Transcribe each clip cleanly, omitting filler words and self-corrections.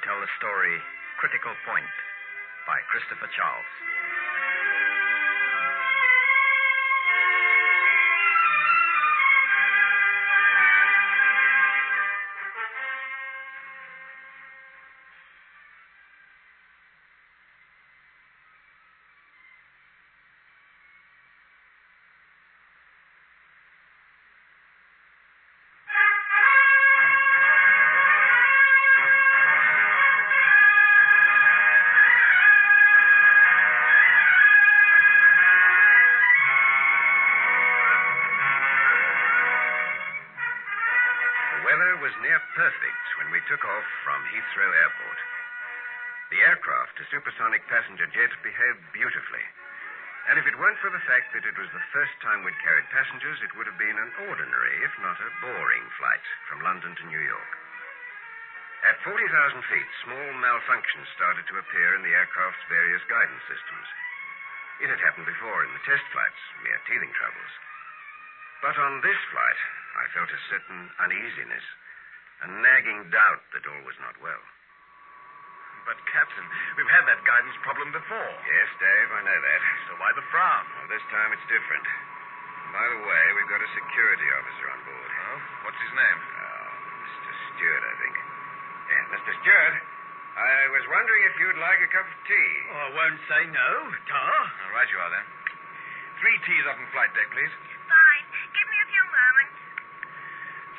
tell the story Critical Point by Christopher Charles. Perfect when we took off from Heathrow Airport. The aircraft, a supersonic passenger jet, behaved beautifully. And if it weren't for the fact that it was the first time we'd carried passengers, it would have been an ordinary, if not a boring, flight from London to New York. At 40,000 feet, small malfunctions started to appear in the aircraft's various guidance systems. It had happened before in the test flights, mere teething troubles. But on this flight, I felt a certain uneasiness. A nagging doubt that all was not well. But, Captain, we've had that guidance problem before. Yes, Dave, I know that. So why the frown? Well, this time it's different. By the way, we've got a security officer on board. Oh? What's his name? Oh, Mr. Stewart, I think. Yeah, Mr. Stewart, I was wondering if you'd like a cup of tea. Oh, I won't say no, Tar. All right, you are then. 3 teas up on flight deck, please. Fine. Give me a few moments.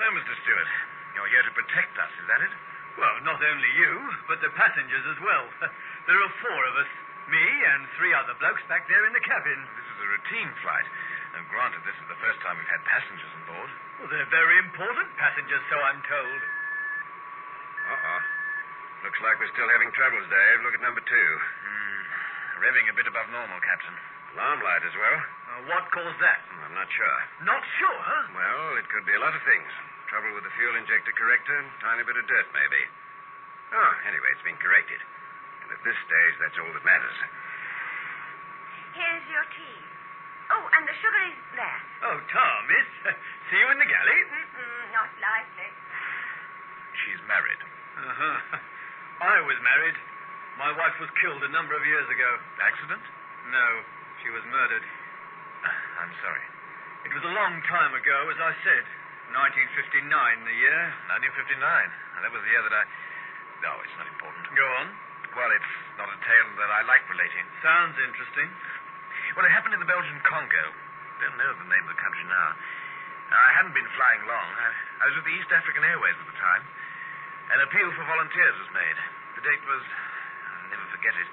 So, Mr. Stewart, you're here to protect us, is that it? Well, not only you, but the passengers as well. There are 4 of us. Me and 3 other blokes back there in the cabin. This is a routine flight. And granted, this is the first time we've had passengers on board. Well, they're very important passengers, so I'm told. Uh-oh. Looks like we're still having troubles, Dave. Look at number 2. Revving a bit above normal, Captain. Alarm light as well. What caused that? I'm not sure. Not sure, huh? Well, it could be a lot of things. Trouble with the fuel injector corrector, tiny bit of dirt, maybe. Oh, anyway, it's been corrected. And at this stage, that's all that matters. Here's your tea. Oh, and the sugar is there. Oh, Tar, miss. See you in the galley? Not likely. She's married. Uh-huh. I was married. My wife was killed a number of years ago. Accident? No, she was murdered. I'm sorry. It was a long time ago, as I said. 1959, the year. 1959. And that was the year that I... No, it's not important. Go on. Well, it's not a tale that I like relating. Sounds interesting. Well, it happened in the Belgian Congo. Don't know the name of the country now. I hadn't been flying long. I was with the East African Airways at the time. An appeal for volunteers was made. The date was... I'll never forget it.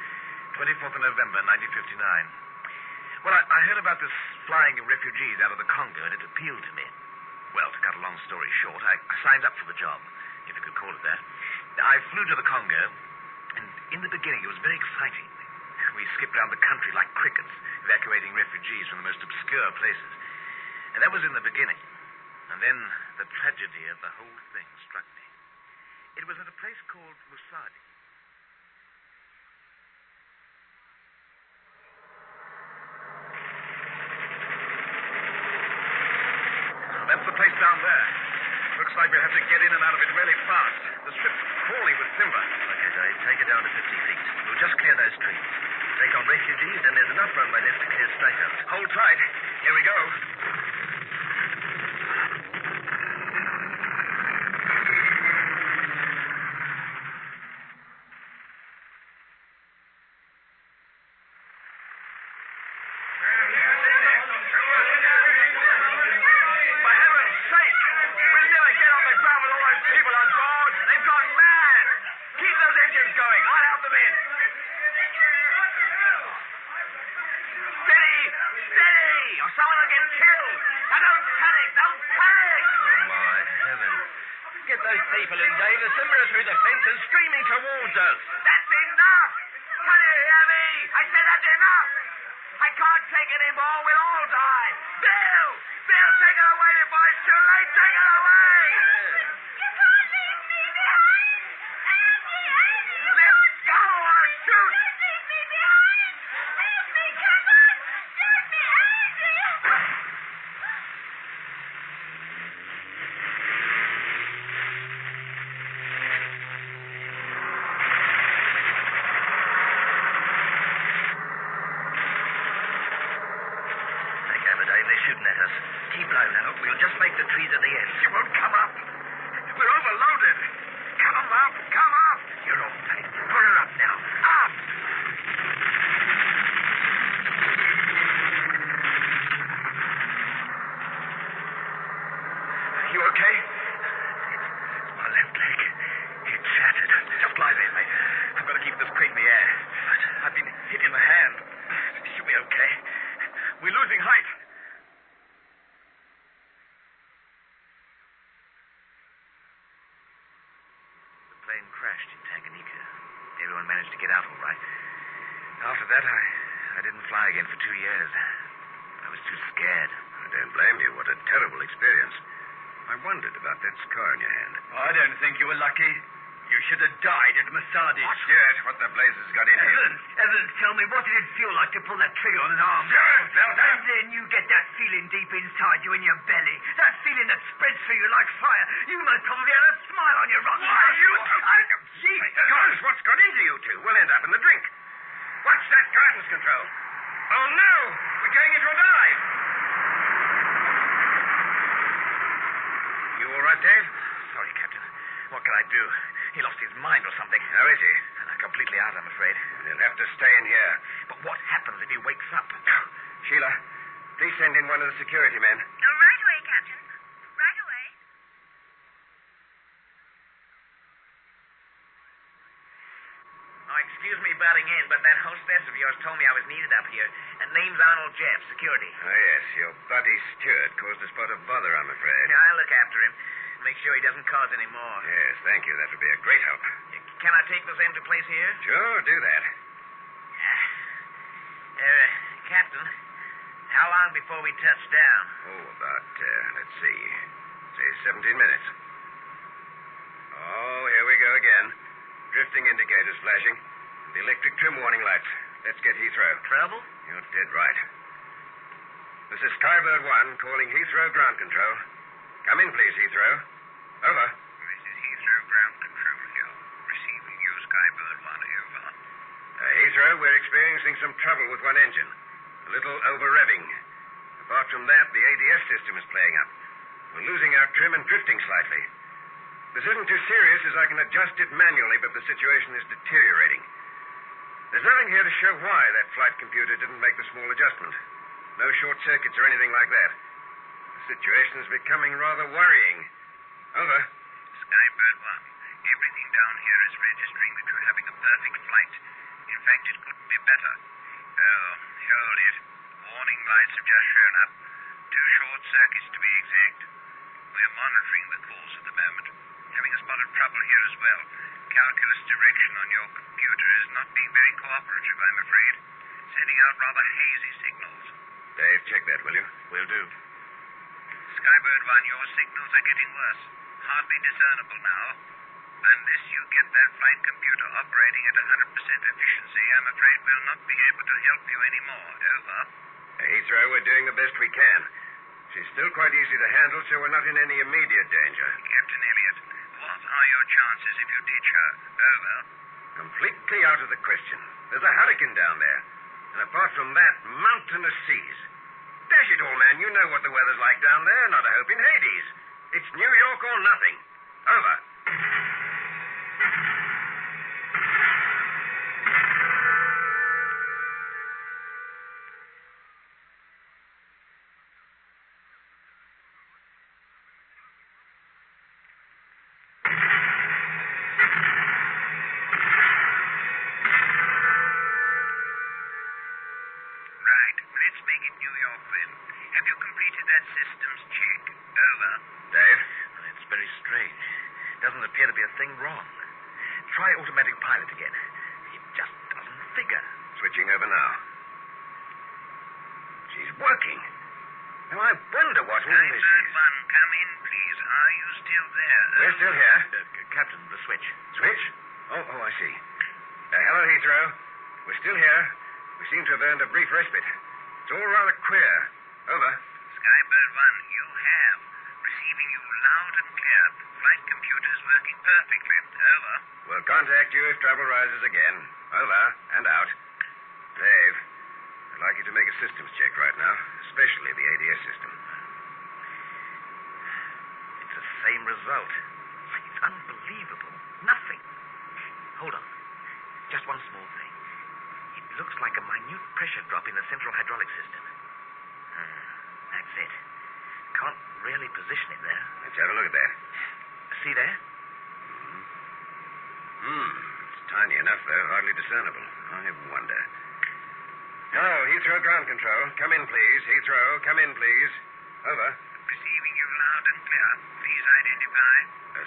24th of November, 1959. Well, I heard about this flying of refugees out of the Congo, and it appealed to me. Well, to cut a long story short, I signed up for the job, if you could call it that. I flew to the Congo, and in the beginning it was very exciting. We skipped around the country like crickets, evacuating refugees from the most obscure places. And that was in the beginning. And then the tragedy of the whole thing struck me. It was at a place called Musadi. That's the place down there. Looks like we'll have to get in and out of it really fast. The strip's crawling with timber. Okay, Dave, take it down to 50 feet. We'll just clear those trees. Take on refugees, and there's enough runway left to clear straight out. Hold tight. Here we go. shooting at us. Keep low now. We'll just make the trees at the end. You won't come up. We're overloaded. Come up. Come up. You're all right. Pull her up now. Up! You okay? It's my left leg. It's shattered. Just lie there. I've got to keep this crate in the air. But I've been hit in the hand. You'll be okay. We're losing height. The plane crashed in Tanganyika. Everyone managed to get out all right. After that, I didn't fly again for 2 years. I was too scared. I don't blame you. What a terrible experience. I wondered about that scar on your hand. I don't think you were lucky. You should have died at Masadi. Stuart, what the blazes got into you? Evans, tell me, what did it feel like to pull that trigger on an arm? Stuart, And then you get that feeling deep inside you in your belly. That feeling that spreads through you like fire. You most probably had a smile on your rotten Why, you... Gee, Gosh, what's got into you two? We'll end up in the drink. Watch that guidance control. Oh, no! We're going into a dive. You all right, Dave? Sorry, Captain. What can I do? He lost his mind or something. How is he? Completely out, I'm afraid. He'll have to stay in here. But what happens if he wakes up? Sheila, please send in one of the security men. Oh, right away, Captain. Right away. Oh, excuse me butting in, but that hostess of yours told me I was needed up here. And name's Arnold Jeff, security. Oh, yes, your buddy Stuart caused a spot of bother, I'm afraid. Yeah, I'll look after him. Make sure he doesn't cause any more. Yes, thank you. That would be a great help. Can I take this empty place here? Sure, do that. Captain, how long before we touch down? Oh, about, let's see, say 17 minutes. Oh, here we go again. Drifting indicators flashing. The electric trim warning lights. Let's get Heathrow. Trouble? You're dead right. This is Skybird 1 calling Heathrow Ground Control. Come in, please, Heathrow. Over. This is Heathrow Ground Control here. Receiving you, Skybird 1, over. Heathrow, we're experiencing some trouble with one engine. A little over-revving. Apart from that, the ADS system is playing up. We're losing our trim and drifting slightly. This isn't too serious as I can adjust it manually, but the situation is deteriorating. There's nothing here to show why that flight computer didn't make the small adjustment. No short circuits or anything like that. The situation is becoming rather worrying. Over. Skybird 1, everything down here is registering that you're having a perfect flight. In fact, it couldn't be better. Oh, hold it. Warning lights have just shown up. 2 short circuits to be exact. We're monitoring the course at the moment. Having a spot of trouble here as well. Calculus direction on your computer is not being very cooperative, I'm afraid. Sending out rather hazy signals. Dave, check that, will you? Will do. Skybird 1, your signals are getting worse. Hardly discernible now. Unless you get that flight computer operating at 100% efficiency, I'm afraid we'll not be able to help you anymore. Over. Heathrow, we're doing the best we can. She's still quite easy to handle, so we're not in any immediate danger. Captain Elliot, what are your chances if you ditch her? Over. Completely out of the question. There's a hurricane down there. And apart from that, mountainous seas. Dash it all, man. You know what the weather's like down there. Not a hope in Hades. It's New York or nothing. Over. Let's make it New York then. Have you completed that systems check? Over. Dave? It's very strange. Doesn't appear to be a thing wrong. Try automatic pilot again. It just doesn't figure. Switching over now. She's working. Now, I wonder what all this Skybird is. 1, come in, please. Are you still there? We're still here. Captain, the switch. Switch? Oh, I see. Hello, Heathrow. We're still here. We seem to have earned a brief respite. It's all rather queer. Over. Skybird 1, you have. Receiving you loud and clear. Flight computer is working perfectly. Over. We'll contact you if trouble rises again. Over and out. Dave, I'd like you to make a systems check right now, especially the ADS system. It's the same result. It's unbelievable. Nothing. Hold on. Just one small thing. It looks like a minute pressure drop in the central hydraulic system. That's it. Can't really position it there. Let's have a look at that. See there? It's tiny enough, though, hardly discernible. I wonder. Hello, Heathrow Ground Control. Come in, please. Heathrow, come in, please. Over. Receiving you loud and clear. Please identify.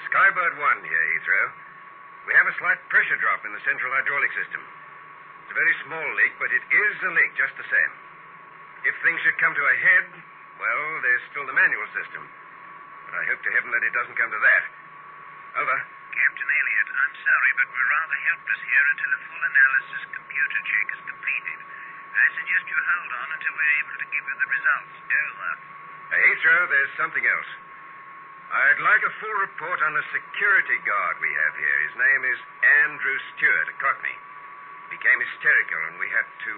Skybird 1 here, Heathrow. We have a slight pressure drop in the central hydraulic system. It's a very small leak, but it is a leak just the same. If things should come to a head, well, there's still the manual system. But I hope to heaven that it doesn't come to that. Over. Captain Elliot, I'm sorry, but we're rather helpless here until a full analysis computer check is completed. I suggest you hold on until we're able to give you the results. Over. Heathrow, there's something else. I'd like a full report on the security guard we have here. His name is Andrew Stewart, a Cockney. Became hysterical, and we had to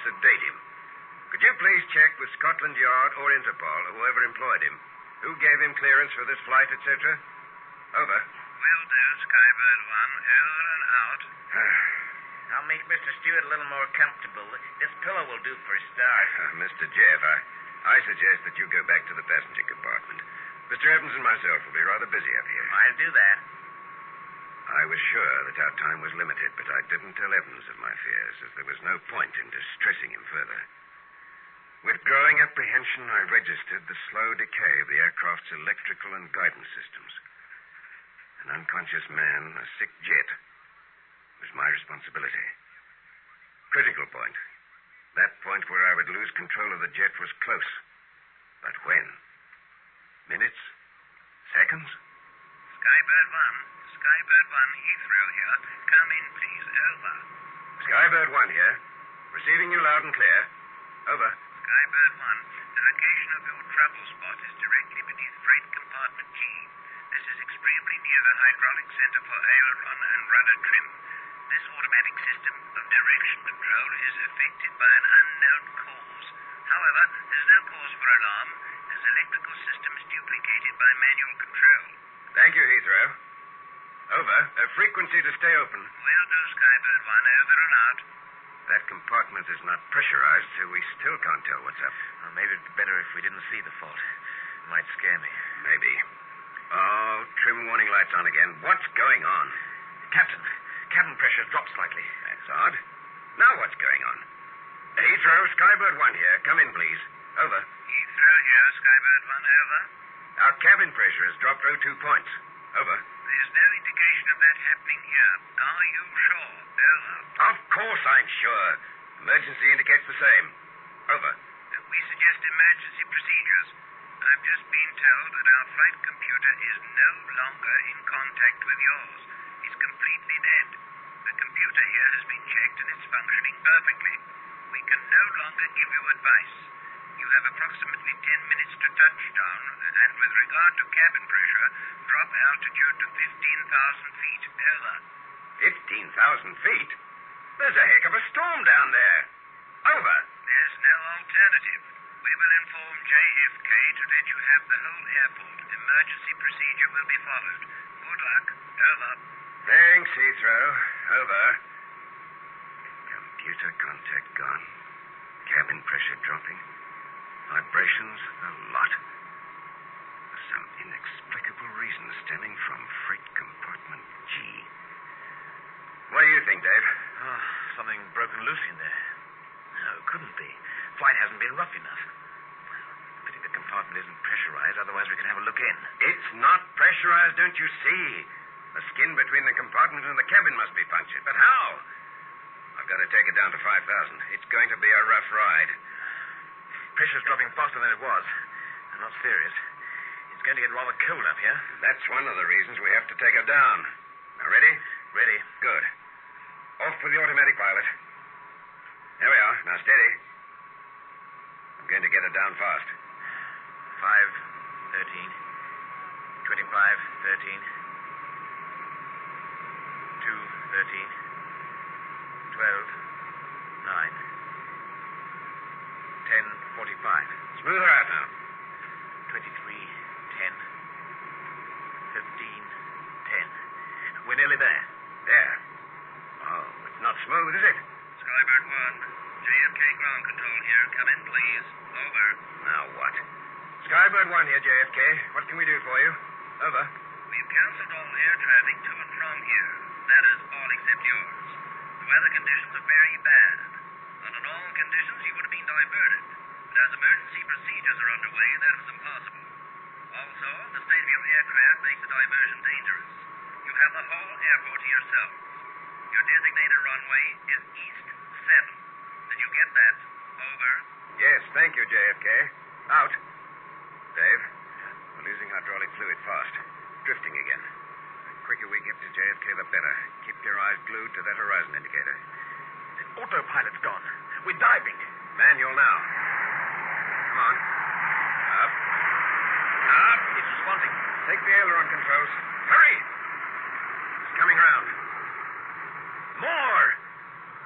sedate him. Could you please check with Scotland Yard or Interpol, or whoever employed him, who gave him clearance for this flight, etc.? Over. Will do, Skybird 1. Over and out. I'll make Mr. Stewart a little more comfortable. This pillow will do for a start. Mr. Jeff, I suggest that you go back to the passenger compartment. Mr. Evans and myself will be rather busy up here. I'll do that. I was sure that our time was limited, but I didn't tell Evans of my fears, as there was no point in distressing him further. With growing apprehension, I registered the slow decay of the aircraft's electrical and guidance systems. An unconscious man, a sick jet, was my responsibility. Critical point. That point where I would lose control of the jet was close. But when? Minutes? Seconds? Skybird 1. Skybird 1, Heathrow here. Come in, please. Over. Skybird 1 here. Receiving you loud and clear. Over. Skybird 1. The location of your trouble spot is directly beneath freight compartment G. This is extremely near the hydraulic center for aileron and rudder trim. This automatic system of direction control is affected by an unknown cause. However, there's no cause for alarm, as electrical system is duplicated by manual control. Thank you, Heathrow. Over. A frequency to stay open. Will do, Skybird 1. Over and out. That compartment is not pressurized, so we still can't tell what's up. Well, maybe it'd be better if we didn't see the fault. It might scare me. Maybe. Oh, trim warning lights on again. What's going on? Captain, cabin pressure's dropped slightly. That's odd. Now what's going on? Heathrow, Skybird 1 here. Come in, please. Over. Heathrow here, Skybird 1. Over. Our cabin pressure has dropped 02 points. Over. There's no indication of that happening here. Are you sure? Over. Of course I'm sure. Emergency indicates the same. Over. We suggest emergency procedures. I've just been told that our flight computer is no longer in contact with yours. It's completely dead. The computer here has been checked and it's functioning perfectly. We can no longer give you advice. You have approximately 10 minutes to touchdown, and with regard to cabin pressure, drop altitude to 15,000 feet. Over. 15,000 feet? There's a heck of a storm down there. Over. There's no alternative. We will inform JFK to let you have the whole airport. Emergency procedure will be followed. Good luck. Over. Thanks, Heathrow. Over. Computer contact gone. Cabin pressure dropping. Vibrations a lot. For some inexplicable reason stemming from freight compartment G. What do you think, Dave? Oh, something broken loose in there. No, it couldn't be. Flight hasn't been rough enough. Pity the compartment isn't pressurized, otherwise we can have a look in. It's not pressurized, don't you see? The skin between the compartment and the cabin must be punctured. But how? I've got to take it down to 5,000. It's going to be a rough ride. Pressure's dropping faster than it was. I'm not serious. It's going to get rather cold up here. That's one of the reasons we have to take her down. Now, ready? Ready. Good. Off with the automatic pilot. There we are. Now, steady. I'm going to get her down fast. 5, 13, 25, 13, 2, 13, 12, 9, 10, Smooth her out now. 23, 10, 15, 10. We're nearly there. There. Oh, it's not smooth, is it? Skybird 1, JFK ground control here. Come in, please. Over. Now what? Skybird 1 here, JFK. What can we do for you? Over. We've canceled all air traffic to and from here. That is, all except yours. The weather conditions are very bad. Under normal conditions, you would have been diverted. But as emergency procedures are underway, that is impossible. Also, the state of your aircraft makes the diversion dangerous. You have the whole airport to yourselves. Your designated runway is East 7. Did you get that? Over. Yes, thank you, JFK. Out. Dave, we're losing hydraulic fluid fast. Drifting again. The quicker we get to JFK, the better. Keep your eyes glued to that horizon indicator. The autopilot's gone. We're diving. Manual now. Come on. Up. Up. It's responding. Take the aileron controls. Hurry! It's coming round. More!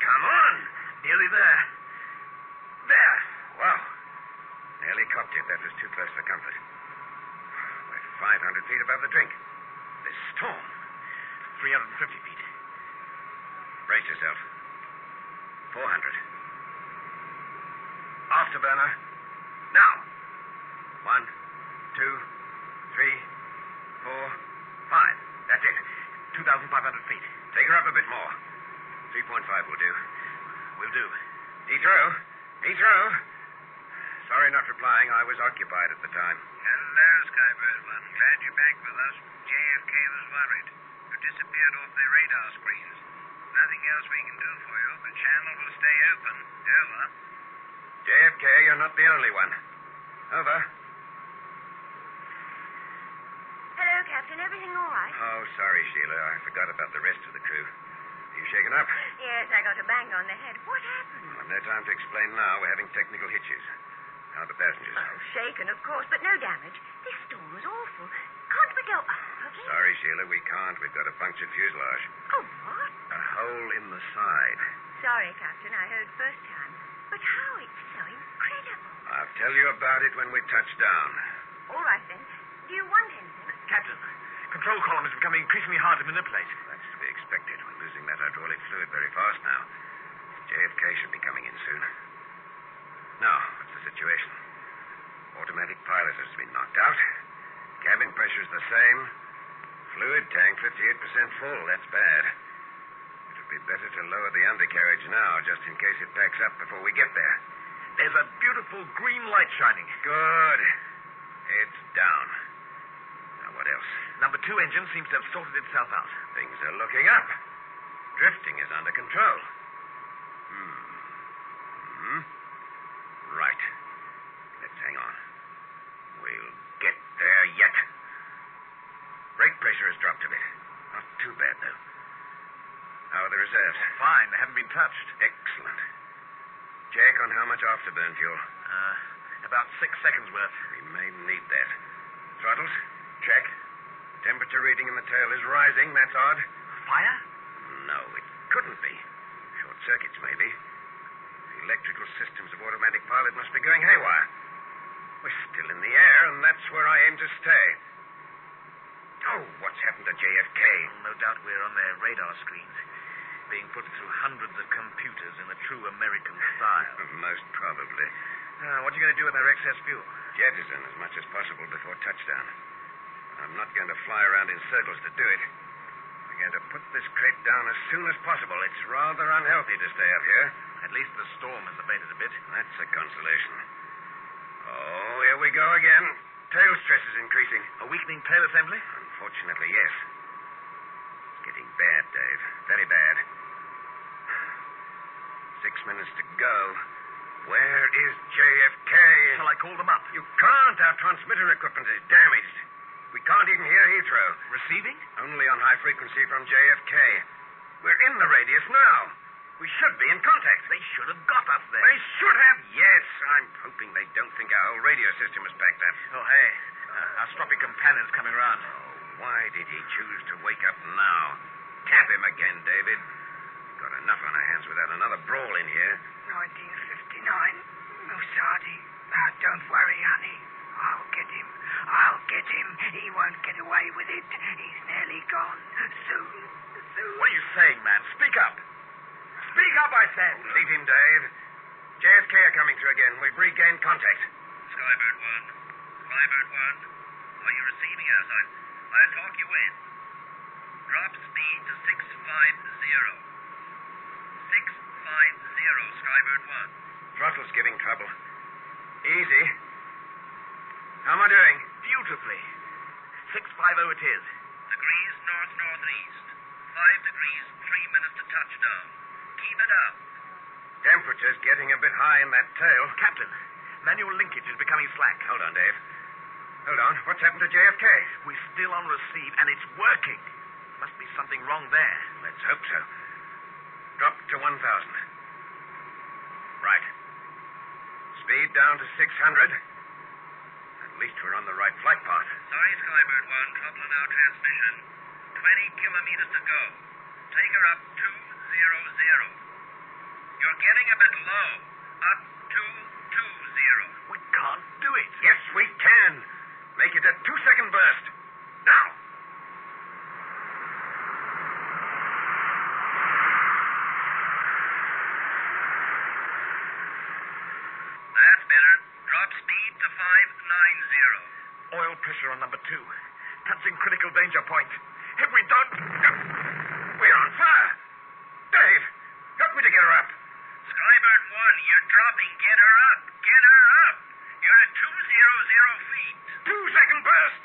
Come on! Nearly there. There. Wow. Nearly cocked it. That was too close for comfort. We're 500 feet above the drink. This storm. 350 feet. Brace yourself. 400. Afterburner. Now. 1, 2, 3, 4, 5. That's it. 2,500 feet. Take her up a bit more. 3.5 will do. Will do. Heathrow. Heathrow. Sorry not replying. I was occupied at the time. Hello, Skybird 1. Glad you're back with us. JFK was worried. You disappeared off the radar screens. Nothing else we can do for you. The channel will stay open. Over. JFK, you're not the only one. Over. Hello, Captain. Everything all right? Oh, sorry, Sheila. I forgot about the rest of the crew. You shaken up? Yes, I got a bang on the head. What happened? I've no time to explain now. We're having technical hitches. How are the passengers? Oh, shaken, of course, but no damage. This storm was awful. Can't we go up again? Sorry, Sheila, we can't. We've got a punctured fuselage. Oh, what? A hole in the side. Sorry, Captain. I heard first time. But how? It's so incredible. I'll tell you about it when we touch down. All right, then. Do you want anything? Captain, control column is becoming increasingly hard to manipulate. That's to be expected. We're losing that hydraulic fluid very fast now. JFK should be coming in soon. Now, what's the situation? Automatic pilot has been knocked out. Cabin pressure's the same. Fluid tank 58% full. That's bad. It would be better to lower the undercarriage now, just in case it backs up before we get there. There's a beautiful green light shining. Good. It's down. Now, what else? Number 2 engine seems to have sorted itself out. Things are looking up. Drifting is under control. Right. Let's hang on. We'll get there yet. Brake pressure has dropped a bit. Not too bad, though. How are the reserves? Fine. They haven't been touched. Excellent. Check on how much afterburn fuel. About 6 seconds worth. We may need that. Throttles? Check. Temperature reading in the tail is rising. That's odd. Fire? No, it couldn't be. Short circuits, maybe. The electrical systems of automatic pilot must be going haywire. We're still in the air, and that's where I aim to stay. Oh, what's happened to JFK? No doubt we're on their radar screens, being put through hundreds of computers in the true American style. Most probably. What are you going to do with our excess fuel? Jettison as much as possible before touchdown. I'm not going to fly around in circles to do it. We're going to put this crate down as soon as possible. It's rather unhealthy to stay up here. At least the storm has abated a bit. That's a consolation. Oh, here we go again. Tail stress is increasing. A weakening tail assembly? Unfortunately, yes. It's getting bad, Dave. Very bad. 6 minutes to go. Where is JFK? Shall I call them up? You can't. Our transmitter equipment is damaged. We can't even hear Heathrow. Receiving? Only on high frequency from JFK. We're in the radius now. We should be in contact. They should have got us there. They should have? Yes. I'm hoping they don't think our whole radio system is backed up. Oh, hey. Our stroppy companion's coming around. Oh, why did he choose to wake up now? Tap him again, David. We've got enough on our hands without another brawl in here. 1959. Musadi. I said. Leave him, Dave. JFK are coming through again. We've regained contact. Skybird 1. Skybird 1. Are you receiving us? I'll talk you in. Drop speed to 650. 650, Skybird 1. Throttle's giving trouble. Easy. How am I doing? Beautifully. 650 it is. Degrees north-northeast. 5 degrees, 3 minutes to touchdown. Keep it up. Temperature's getting a bit high in that tail. Captain, manual linkage is becoming slack. Hold on, Dave. Hold on. What's happened to JFK? We're still on receive, and it's working. Must be something wrong there. Let's hope so. Drop to 1,000. Right. Speed down to 600. At least we're on the right flight path. Sorry, Skybird 1. Trouble in our transmission. 20 kilometers to go. Take her up 200. You're getting a bit low. Up 220. We can't do it. Yes, we can. Make it a 2-second burst. Now. That's better. Drop speed to 590. Oil pressure on number 2. Touching critical danger point. If we don't... We're on fire. Dave, help me to get her up. Skybird 1, you're dropping. Get her up. Get her up. You're at 200 feet. 2-second burst.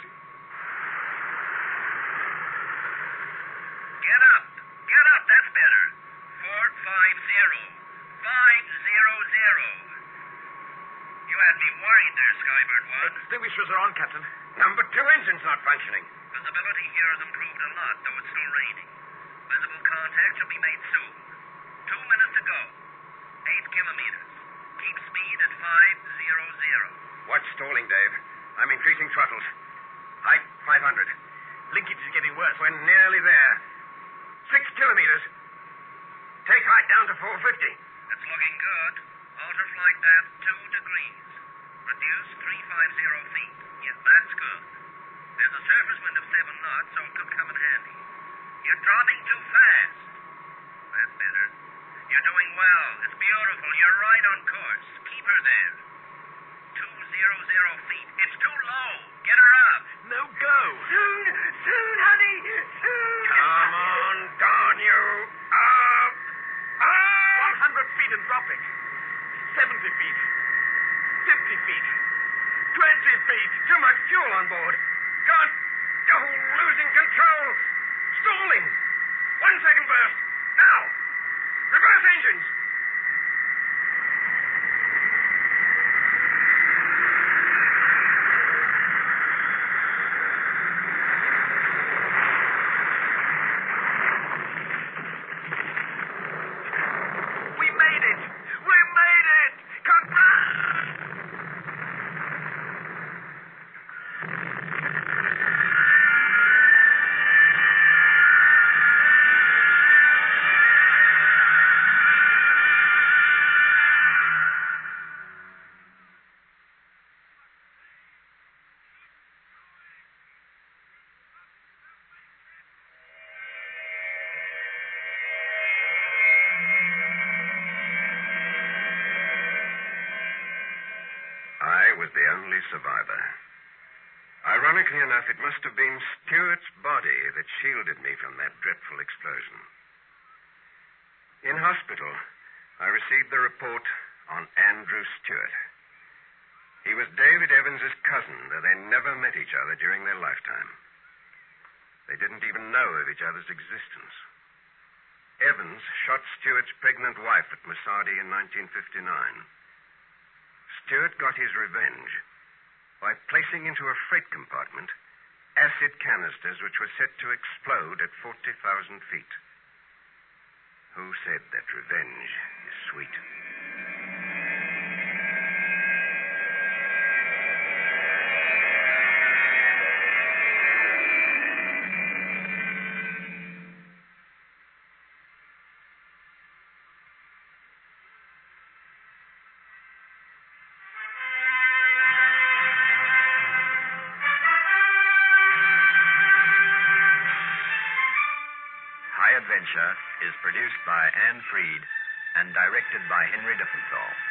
Get up. Get up. That's better. 450. 500. You had me worried there, Skybird 1. Extinguishers are on, Captain. Number 2 engine's not functioning. Visibility here has improved a lot, though it's still raining. Visible contact shall be made soon. 2 minutes to go. 8 kilometers. Keep speed at 500. What's stalling, Dave? I'm increasing throttles. Height 500. Linkage is getting worse. We're nearly there. 6 kilometers. Take height down to 450. It's looking good. Alter flight path 2 degrees. Reduce 350 feet. Yes, that's good. There's a surface wind of 7 knots, so it could come in handy. You're dropping too fast. That's better. You're doing well. It's beautiful. You're right on course. Keep her there. 200 feet. It's too low. Get her up. No go. Soon, honey. Soon. Come on, darn you. Up. Up. 100 feet and dropping. 70 feet. 50 feet. 20 feet. Too much fuel on board. Can't. Oh, losing control. Stalling. 1-second burst. Now. Reverse engines. We made it. We made it. I was the only survivor. Ironically enough, it must have been Stewart's body that shielded me from that dreadful explosion. In hospital, I received the report on Andrew Stewart. He was David Evans's cousin, though they never met each other during their lifetime. They didn't even know of each other's existence. Evans shot Stewart's pregnant wife at Masadi in 1959. Stewart got his revenge by placing into a freight compartment acid canisters which were set to explode at 40,000 feet. Who said that revenge is sweet? Adventure is produced by Anne Freed and directed by Henry Diffenthal.